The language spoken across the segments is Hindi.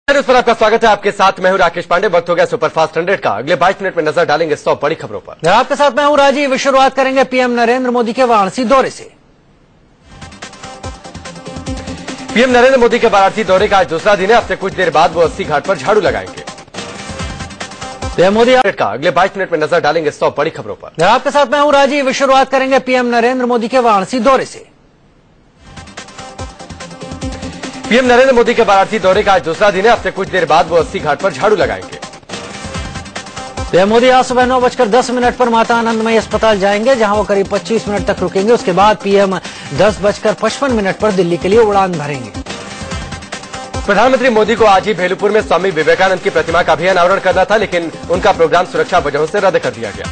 इस पर आपका स्वागत है। आपके साथ मैं हूं राकेश पांडे। वक्त हो गया सुपरफास्ट 100 का। अगले 22 मिनट में नजर डालेंगे 100 बड़ी खबरों पर। आपके साथ मैं हूं राजीव। शुरुआत करेंगे पीएम नरेंद्र मोदी के वाराणसी दौरे से। पीएम नरेंद्र मोदी के वाराणसी दौरे का आज दूसरा दिन है। अब से कुछ देर बाद वो 80 घाट पर झाड़ू लगाएंगे। पीएम मोदी का अगले 22 मिनट में नजर डालेंगे 100 बड़ी खबरों पर। आपके साथ मैं हूं राजीव। शुरुआत करेंगे पीएम नरेंद्र मोदी के वाराणसी दौरे से। पीएम नरेंद्र मोदी के वाराणसी दौरे का आज दूसरा दिन है। अब से कुछ देर बाद वो 80 घाट पर झाड़ू लगाएंगे। पीएम मोदी आज सुबह 9:10 पर माता आनंदमयी अस्पताल जाएंगे, जहां वो करीब 25 मिनट तक रुकेंगे। उसके बाद पीएम 10:55 पर दिल्ली के लिए उड़ान भरेंगे। प्रधानमंत्री मोदी को आज ही भेलूपुर में स्वामी विवेकानंद की प्रतिमा का भी अनावरण करना था, लेकिन उनका प्रोग्राम सुरक्षा वजहों से रद्द कर दिया गया।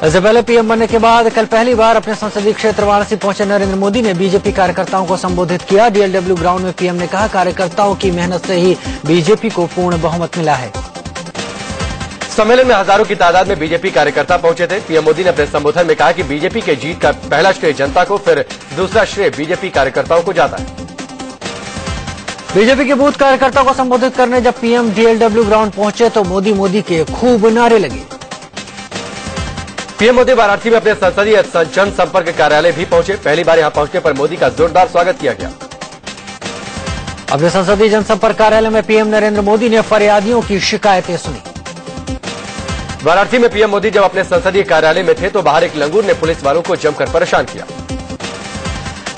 इससे पहले पीएम बनने के बाद कल पहली बार अपने संसदीय क्षेत्र वाराणसी पहुंचे नरेंद्र मोदी ने बीजेपी कार्यकर्ताओं को संबोधित किया। डीएलडब्ल्यू ग्राउंड में पीएम ने कहा, कार्यकर्ताओं की मेहनत से ही बीजेपी को पूर्ण बहुमत मिला है। सम्मेलन में हजारों की तादाद में बीजेपी कार्यकर्ता पहुंचे थे। पीएम मोदी ने अपने संबोधन में कहा कि बीजेपी के जीत का पहला श्रेय जनता को, फिर दूसरा श्रेय बीजेपी कार्यकर्ताओं को जाता है। बीजेपी के बूथ कार्यकर्ताओं को संबोधित करने जब पीएम डीएलडब्ल्यू ग्राउंड पहुंचे तो मोदी के खूब नारे लगे। पीएम मोदी वाराणसी में अपने संसदीय जनसंपर्क कार्यालय भी पहुंचे। पहली बार यहां पहुंचने पर मोदी का जोरदार स्वागत किया गया। अपने संसदीय जनसंपर्क कार्यालय में पीएम नरेंद्र मोदी ने फरियादियों की शिकायतें सुनी। वाराणसी में पीएम मोदी जब अपने संसदीय कार्यालय में थे तो बाहर एक लंगूर ने पुलिस वालों को जमकर परेशान किया।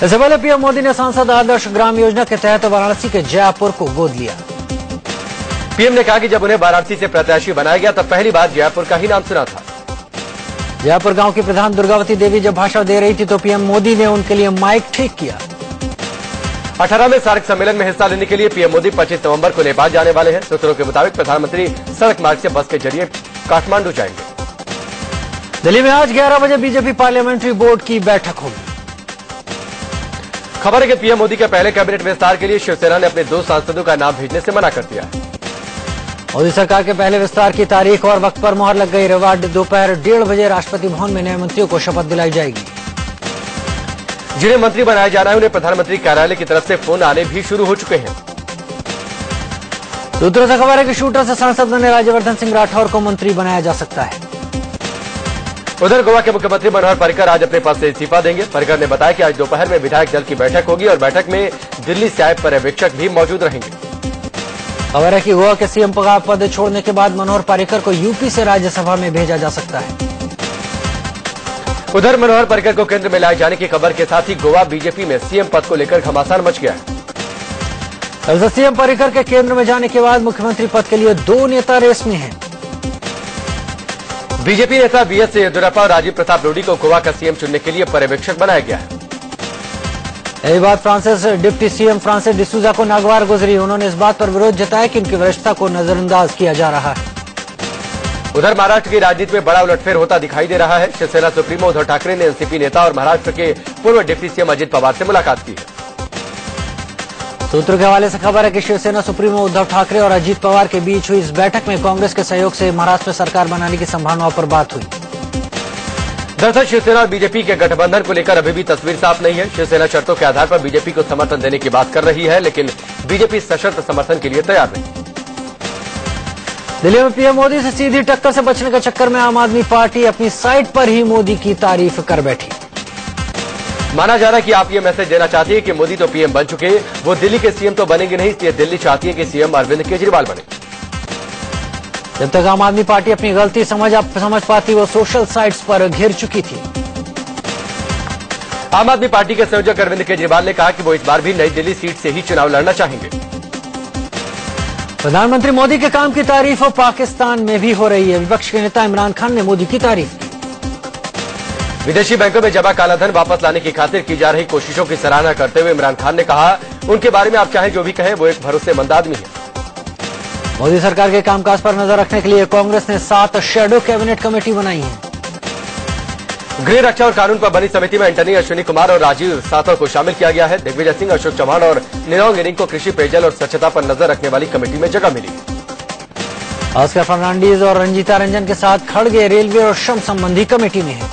इससे पहले पीएम मोदी ने सांसद आदर्श ग्राम योजना के तहत वाराणसी के जयपुर को गोद लिया। पीएम ने कहा कि जब उन्हें वाराणसी से प्रत्याशी बनाया गया तब पहली बार जयपुर का ही नाम सुना था। जयपुर गांव की प्रधान दुर्गावती देवी जब भाषण दे रही थी तो पीएम मोदी ने उनके लिए माइक ठीक किया। 18वें सार्क सम्मेलन में हिस्सा लेने के लिए पीएम मोदी 25 नवंबर को नेपाल जाने वाले हैं। सूत्रों के मुताबिक प्रधानमंत्री सड़क मार्ग से बस के जरिए काठमांडू जाएंगे। दिल्ली में आज 11 बजे बीजेपी पार्लियामेंट्री बोर्ड की बैठक होगी। खबर है कि पीएम मोदी के पहले कैबिनेट विस्तार के लिए शिवसेना ने अपने 2 सांसदों का नाम भेजने से मना कर दिया है। मोदी सरकार के पहले विस्तार की तारीख और वक्त पर मुहर लग गई। रविवार दोपहर 1:30 बजे राष्ट्रपति भवन में नए मंत्रियों को शपथ दिलाई जाएगी। जिन्हें मंत्री बनाया जा रहा है उन्हें प्रधानमंत्री कार्यालय की तरफ से फोन आने भी शुरू हो चुके हैं। सूत्रों से खबर है कि शूटर से सांसद बने राज्यवर्धन सिंह राठौर को मंत्री बनाया जा सकता है। उधर गोवा के मुख्यमंत्री मनोहर पर्रिकर आज अपने पद से इस्तीफा देंगे। पर्रिकर ने बताया कि आज दोपहर में विधायक दल की बैठक होगी और बैठक में दिल्ली से आए पर्यवेक्षक भी मौजूद रहेंगे। खबर है कि गोवा के सीएम का पद छोड़ने के बाद मनोहर पर्रिकर को यूपी से राज्यसभा में भेजा जा सकता है। उधर मनोहर पर्रिकर को केंद्र में लाए जाने की खबर के साथ ही गोवा बीजेपी में सीएम पद को लेकर घमासान मच गया है। सीएम पर्रिकर के केंद्र में जाने के बाद मुख्यमंत्री पद के लिए 2 नेता रेस में हैं। बीजेपी नेता बीएस येदियुरप्पा और राजीव प्रताप रूडी को गोवा का सीएम चुनने के लिए पर्यवेक्षक बनाया गया है। यही बात डिप्टी सीएम फ्रांसिस डिसूजा को नागवार गुजरी। उन्होंने इस बात पर विरोध जताया कि उनकी वरिष्ठता को नजरअंदाज किया जा रहा है। उधर महाराष्ट्र की राजनीति में बड़ा उलटफेर होता दिखाई दे रहा है। शिवसेना सुप्रीमो उद्धव ठाकरे ने एनसीपी नेता और महाराष्ट्र के पूर्व डिप्टी सीएम अजित पवार से मुलाकात की है। सूत्रों के हवाले से खबर है कि शिवसेना सुप्रीमो उद्धव ठाकरे और अजित पवार के बीच हुई इस बैठक में कांग्रेस के सहयोग से महाराष्ट्र में सरकार बनाने की संभावनाओं पर बात हुई। दरअसल शिवसेना और बीजेपी के गठबंधन को लेकर अभी भी तस्वीर साफ नहीं है। शिवसेना शर्तों के आधार पर बीजेपी को समर्थन देने की बात कर रही है, लेकिन बीजेपी सशर्त समर्थन के लिए तैयार नहीं। दिल्ली में पीएम मोदी से सीधी टक्कर से बचने के चक्कर में आम आदमी पार्टी अपनी साइट पर ही मोदी की तारीफ कर बैठी। माना जा रहा है कि आप ये मैसेज देना चाहती है कि मोदी तो पीएम बन चुके, वो दिल्ली के सीएम तो बनेंगे नहीं, इसलिए दिल्ली चाहती है कि सीएम अरविंद केजरीवाल बने। जब तक आम आदमी पार्टी अपनी गलती समझ पाती वो सोशल साइट्स पर घिर चुकी थी। आम आदमी पार्टी के संयोजक अरविंद केजरीवाल ने कहा कि वो इस बार भी नई दिल्ली सीट से ही चुनाव लड़ना चाहेंगे। प्रधानमंत्री मोदी के काम की तारीफ पाकिस्तान में भी हो रही है। विपक्ष के नेता इमरान खान ने मोदी की तारीफ की। विदेशी बैंकों में जमा कालाधन वापस लाने की खातिर की जा रही कोशिशों की सराहना करते हुए इमरान खान ने कहा, उनके बारे में आप चाहे जो भी कहें, वो एक भरोसेमंद आदमी है। मोदी सरकार के कामकाज पर नजर रखने के लिए कांग्रेस ने 7 शैडो कैबिनेट कमेटी बनाई है। गृह, रक्षा और कानून पर बनी समिति में एंटनी अश्विनी कुमार और राजीव सातव को शामिल किया गया है। दिग्विजय सिंह, अशोक चौहान और निरौंग इरिंग को कृषि, पेयजल और स्वच्छता पर नजर रखने वाली कमेटी में जगह मिली। ऑस्कर फर्नांडीज और रंजीता रंजन के साथ खड़गे रेलवे और श्रम संबंधी कमेटी में है।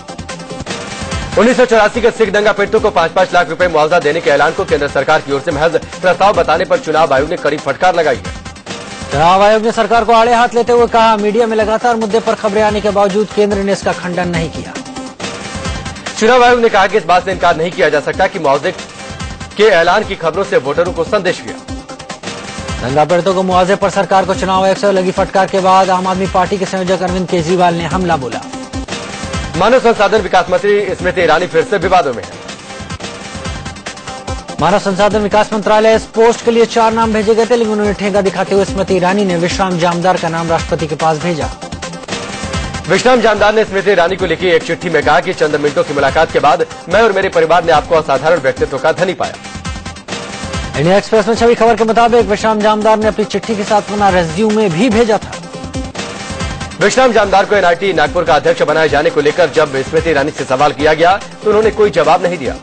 1984 के सिख दंगा पीड़ितों को 5-5 लाख रुपए मुआवजा देने के ऐलान को केंद्र सरकार की ओर से महज प्रस्ताव बताने पर चुनाव आयोग ने कड़ी फटकार लगाई है। चुनाव आयोग ने सरकार को आड़े हाथ लेते हुए कहा, मीडिया में लगातार मुद्दे पर खबरें आने के बावजूद केंद्र ने इसका खंडन नहीं किया। चुनाव आयोग ने कहा कि इस बात से इनकार नहीं किया जा सकता कि मुआवजे के ऐलान की खबरों से वोटरों को संदेश गया। दंगा पीड़ितों को मुआवजे पर सरकार को चुनाव आयोग से लगी फटकार के बाद आम आदमी पार्टी के संयोजक अरविंद केजरीवाल ने हमला बोला। मानव संसाधन विकास मंत्री स्मृति ईरानी फिर से विवादों में है। मानव संसाधन विकास मंत्रालय इस पोस्ट के लिए 4 नाम भेजे गए थे, लेकिन उन्होंने ठेका दिखाते हुए स्मृति ईरानी ने विश्राम जामदार का नाम राष्ट्रपति के पास भेजा। विश्राम जामदार ने स्मृति ईरानी को लिखी एक चिट्ठी में कहा कि चंद मिनटों की मुलाकात के बाद मैं और मेरे परिवार ने आपको असाधारण व्यक्तित्व का धनी पाया। इंडिया एक्सप्रेस में छवि खबर के मुताबिक विश्राम जामदार ने अपनी चिट्ठी के साथ अपना रेज्यूमे भी भेजा था। विश्राम जामदार को एनआईटी नागपुर का अध्यक्ष बनाए जाने को लेकर जब स्मृति ईरानी से सवाल किया गया तो उन्होंने कोई जवाब नहीं दिया।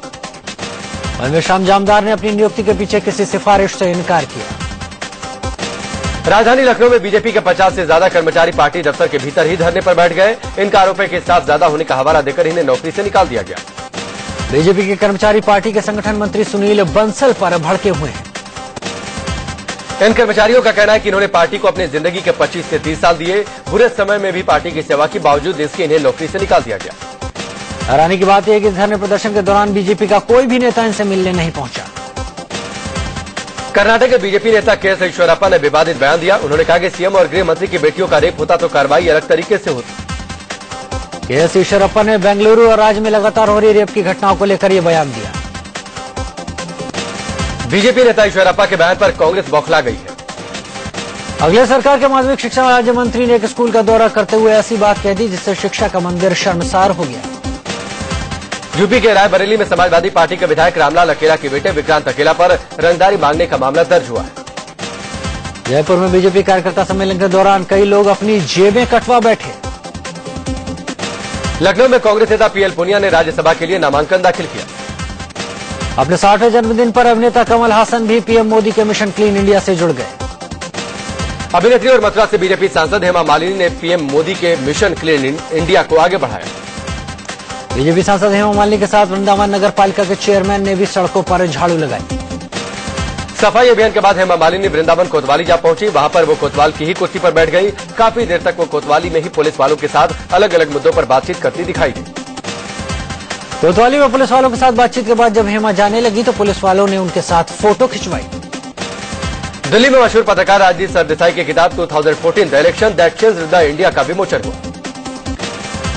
और विश्राम जामदार ने अपनी नियुक्ति के पीछे किसी सिफारिश से इनकार किया। राजधानी लखनऊ में बीजेपी के 50 से ज्यादा कर्मचारी पार्टी दफ्तर के भीतर ही धरने पर बैठ गए। इनका आरोप है कि स्टाफ ज्यादा होने का हवाला देकर इन्हें नौकरी से निकाल दिया गया। बीजेपी के कर्मचारी पार्टी के संगठन मंत्री सुनील बंसल पर भड़के हुए हैं। इन कर्मचारियों का कहना है कि इन्होंने पार्टी को अपनी जिंदगी के 25 से 30 साल दिए। बुरे समय में भी पार्टी की सेवा के बावजूद इसके इन्हें नौकरी से निकाल दिया गया। हैरानी की बात यह है कि धरने प्रदर्शन के दौरान बीजेपी का कोई भी नेता इनसे मिलने नहीं पहुंचा। कर्नाटक के बीजेपी नेता के.एस. ईश्वरप्पा ने विवादित बयान दिया। उन्होंने कहा कि सीएम और गृह मंत्री की बेटियों का रेप होता तो कार्रवाई अलग तरीके से होती। के.एस. ईश्वरप्पा ने बेंगलुरु और राज्य में लगातार हो रही रेप की घटनाओं को लेकर यह बयान दिया। बीजेपी नेता ईश्वरप्पा के बयान पर कांग्रेस बौखला गई है। अगले सरकार के माध्यमिक शिक्षा राज्य मंत्री ने एक स्कूल का दौरा करते हुए ऐसी बात कह दी जिससे शिक्षा का मंदिर शर्मसार हो गया। यूपी के रायबरेली में समाजवादी पार्टी के विधायक रामलाल अकेला के बेटे विक्रांत अकेला पर रंगदारी मांगने का मामला दर्ज हुआ है। जयपुर में बीजेपी कार्यकर्ता सम्मेलन के दौरान कई लोग अपनी जेबें कटवा बैठे। लखनऊ में कांग्रेस नेता पीएल पुनिया ने राज्यसभा के लिए नामांकन दाखिल किया। अपने 60वें जन्मदिन पर अभिनेता कमल हासन भी पीएम मोदी के मिशन क्लीन इंडिया से जुड़ गए। अभिनेत्री और मथुरा से बीजेपी सांसद हेमा मालिनी ने पीएम मोदी के मिशन क्लीन इंडिया को आगे बढ़ाया। बीजेपी सांसद हेमा मालिनी के साथ वृंदावन नगर पालिका के चेयरमैन ने भी सड़कों पर झाड़ू लगाई। सफाई अभियान के बाद हेमा मालिनी वृंदावन कोतवाली जा पहुंची। वहां पर वो कोतवाल की ही कुर्सी पर बैठ गई। काफी देर तक वो कोतवाली में ही पुलिस वालों के साथ अलग अलग मुद्दों पर बातचीत करती दिखाई दी। कोतवाली में पुलिस वालों के साथ बातचीत के बाद जब हेमा जाने लगी तो पुलिस वालों ने उनके साथ फोटो खिंचवाई। दिल्ली में मशहूर पत्रकार राजदीप सरदेसाई की किताब 2014 the election that changed the India का विमोचन हुआ।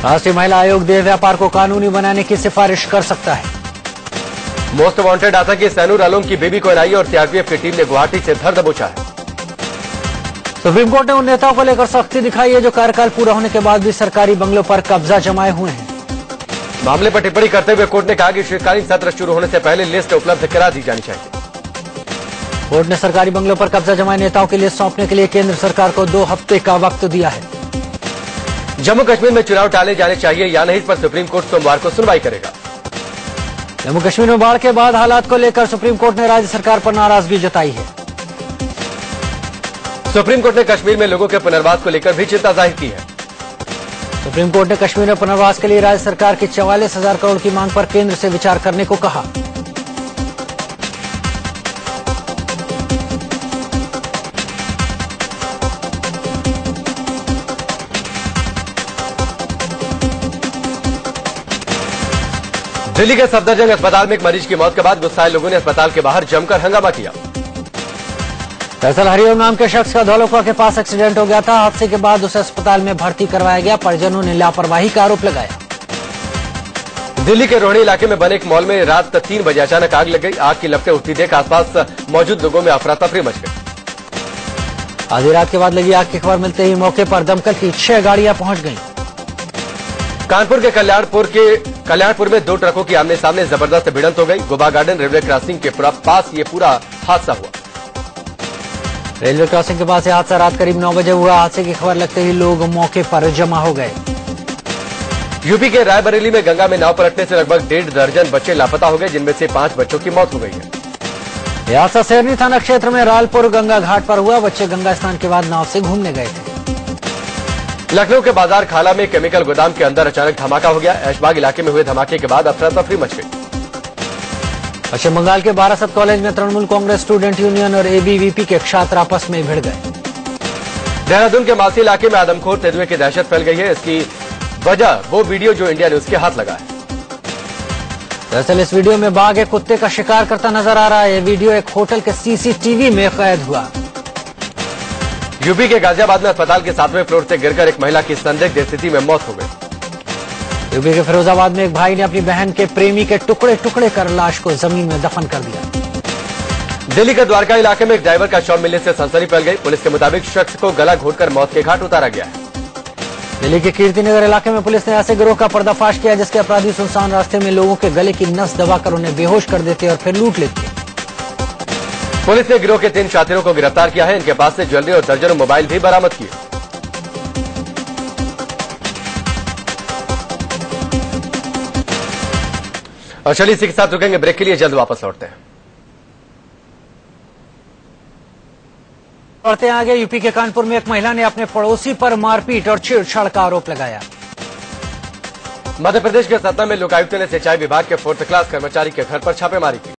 राष्ट्रीय महिला आयोग देह व्यापार को कानूनी बनाने की सिफारिश कर सकता है। मोस्ट वांटेड आतंकी सैनुर आलम की बेबी को एनआईए और सीआरपीएफ की टीम ने गुवाहाटी से धर दबोचा है। सुप्रीम कोर्ट ने उन नेताओं को लेकर सख्ती दिखाई है जो कार्यकाल पूरा होने के बाद भी सरकारी बंगलों पर कब्जा जमाए हुए हैं। मामले पर टिप्पणी करते हुए कोर्ट ने कहा कि शीतकालीन सत्र शुरू होने से पहले लिस्ट उपलब्ध करा दी जानी चाहिए। कोर्ट ने सरकारी बंगलों पर कब्जा जमाए नेताओं के लिए सौंपने के लिए केंद्र सरकार को 2 हफ्ते का वक्त दिया है। जम्मू कश्मीर में चुनाव टाले जाने चाहिए या नहीं, इस पर सुप्रीम कोर्ट सोमवार को सुनवाई करेगा। जम्मू कश्मीर में बाढ़ के बाद हालात को लेकर सुप्रीम कोर्ट ने राज्य सरकार पर नाराजगी जताई है। सुप्रीम कोर्ट ने कश्मीर में लोगों के पुनर्वास को लेकर भी चिंता जाहिर की है। सुप्रीम कोर्ट ने कश्मीर में पुनर्वास के लिए राज्य सरकार की 44,000 करोड़ की मांग पर केंद्र से विचार करने को कहा। दिल्ली के सफदरजंग अस्पताल में एक मरीज की मौत के बाद गुस्साए लोगों ने अस्पताल के बाहर जमकर हंगामा किया। दरअसल हरिओम नाम के शख्स का धौलपुरा के पास एक्सीडेंट हो गया था। हादसे के बाद उसे अस्पताल में भर्ती करवाया गया। परिजनों ने लापरवाही का आरोप लगाया। दिल्ली के रोहिणी इलाके में बने एक मॉल में रात 3 बजे अचानक आग लग गई। आग की लपटें उठती देख आसपास मौजूद लोगों में अफरा तफरी मच गई। आधी रात के बाद लगी आग की खबर मिलते ही मौके पर दमकल की 6 गाड़ियां पहुंच गईं। कानपुर के कल्याणपुर में 2 ट्रकों की आमने सामने जबरदस्त भिड़ंत हो गई। गोबा गार्डन रेलवे क्रॉसिंग के पास ये पूरा हादसा हुआ। रेलवे क्रॉसिंग के पास यह हादसा रात करीब 9 बजे हुआ। हादसे की खबर लगते ही लोग मौके पर जमा हो गए। यूपी के रायबरेली में गंगा में नाव पलटने से लगभग 1.5 दर्जन बच्चे लापता हो गए, जिनमें से 5 बच्चों की मौत हो गई है। यह हादसा सेरनी थाना क्षेत्र में रालपुर गंगा घाट पर हुआ। बच्चे गंगा स्नान के बाद नाव से घूमने गए थे। लखनऊ के बाजार खाला में केमिकल गोदाम के अंदर अचानक धमाका हो गया। ऐशबाग इलाके में हुए धमाके के बाद अफरा तफरी मच गई। पश्चिम बंगाल के बारासत कॉलेज में तृणमूल कांग्रेस स्टूडेंट यूनियन और एबीवीपी के छात्र आपस में भिड़ गए। देहरादून के मालसी इलाके में आदमखोर तेंदुए की दहशत फैल गई है। इसकी वजह वो वीडियो जो इंडिया न्यूज के हाथ लगा है। दरअसल इस वीडियो में बाघ एक कुत्ते का शिकार करता नजर आ रहा है। ये वीडियो एक होटल के सीसीटीवी में कैद हुआ। यूपी के गाजियाबाद में अस्पताल के 7वें फ्लोर से गिरकर एक महिला की संदिग्ध स्थिति में मौत हो गई। यूपी के फिरोजाबाद में एक भाई ने अपनी बहन के प्रेमी के टुकड़े टुकड़े कर लाश को जमीन में दफन कर दिया। दिल्ली के द्वारका इलाके में एक ड्राइवर का शव मिलने से सनसनी फैल गई। पुलिस के मुताबिक शख्स को गला घोटकर मौत के घाट उतारा गया है। दिल्ली के कीर्तिनगर इलाके में पुलिस ने ऐसे गिरोह का पर्दाफाश किया जिसके अपराधी सुनसान रास्ते में लोगों के गले की नस दबाकर उन्हें बेहोश कर देते और फिर लूट लेते। पुलिस ने गिरोह के 3 साथियों को गिरफ्तार किया है। इनके पास से ज्वेलरी और दर्जनों मोबाइल भी बरामद किए। और चलिए इसी के साथ रुकेंगे ब्रेक के लिए, जल्द वापस लौटते हैं। बढ़ते आगे, यूपी के कानपुर में एक महिला ने अपने पड़ोसी पर मारपीट और छेड़छाड़ का आरोप लगाया। मध्य प्रदेश के सतना में लोकायुक्त ने सिंचाई विभाग के 4th क्लास कर्मचारी के घर पर छापेमारी की।